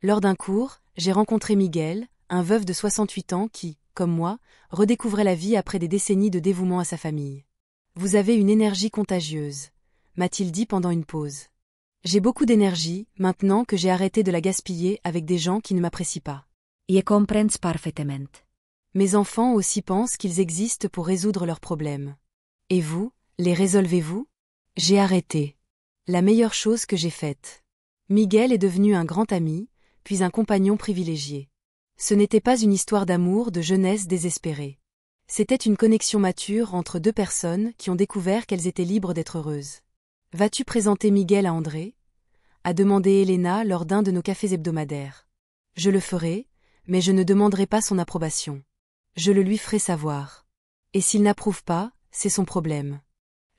Lors d'un cours, j'ai rencontré Miguel, un veuf de 68 ans qui, comme moi, redécouvrait la vie après des décennies de dévouement à sa famille. Vous avez une énergie contagieuse, m'a-t-il dit pendant une pause. J'ai beaucoup d'énergie, maintenant que j'ai arrêté de la gaspiller avec des gens qui ne m'apprécient pas. Je comprends parfaitement. Mes enfants aussi pensent qu'ils existent pour résoudre leurs problèmes. Et vous, les résolvez-vous? J'ai arrêté. La meilleure chose que j'ai faite. Miguel est devenu un grand ami, puis un compagnon privilégié. Ce n'était pas une histoire d'amour de jeunesse désespérée. C'était une connexion mature entre deux personnes qui ont découvert qu'elles étaient libres d'être heureuses. Vas-tu présenter Miguel à André? A demandé Elena lors d'un de nos cafés hebdomadaires. Je le ferai, mais je ne demanderai pas son approbation. Je le lui ferai savoir. Et s'il n'approuve pas, c'est son problème.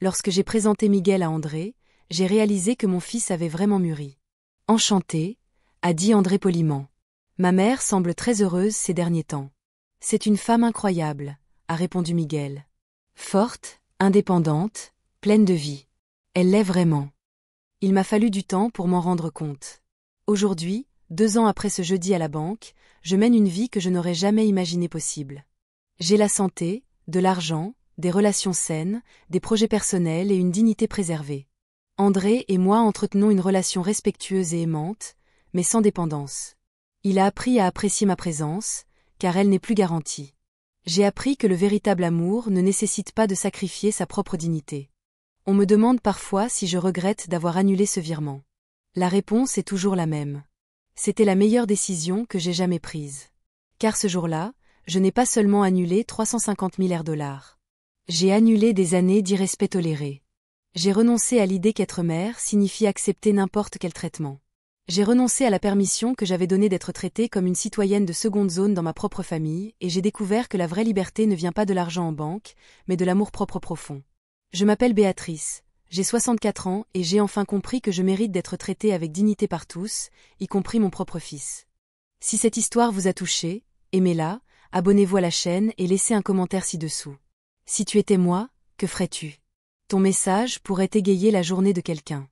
Lorsque j'ai présenté Miguel à André, j'ai réalisé que mon fils avait vraiment mûri. Enchanté, a dit André poliment. Ma mère semble très heureuse ces derniers temps. C'est une femme incroyable, a répondu Miguel. Forte, indépendante, pleine de vie. Elle l'est vraiment. Il m'a fallu du temps pour m'en rendre compte. Aujourd'hui, 2 ans après ce jeudi à la banque, je mène une vie que je n'aurais jamais imaginée possible. J'ai la santé, de l'argent, des relations saines, des projets personnels et une dignité préservée. André et moi entretenons une relation respectueuse et aimante, mais sans dépendance. Il a appris à apprécier ma présence, car elle n'est plus garantie. J'ai appris que le véritable amour ne nécessite pas de sacrifier sa propre dignité. On me demande parfois si je regrette d'avoir annulé ce virement. La réponse est toujours la même. C'était la meilleure décision que j'ai jamais prise. Car ce jour-là, je n'ai pas seulement annulé 350 000 dollars. J'ai annulé des années d'irrespect toléré. J'ai renoncé à l'idée qu'être mère signifie accepter n'importe quel traitement. J'ai renoncé à la permission que j'avais donnée d'être traitée comme une citoyenne de seconde zone dans ma propre famille, et j'ai découvert que la vraie liberté ne vient pas de l'argent en banque, mais de l'amour-propre profond. Je m'appelle Béatrice, j'ai 64 ans et j'ai enfin compris que je mérite d'être traitée avec dignité par tous, y compris mon propre fils. Si cette histoire vous a touché, aimez-la, abonnez-vous à la chaîne et laissez un commentaire ci-dessous. Si tu étais moi, que ferais-tu? Ton message pourrait égayer la journée de quelqu'un.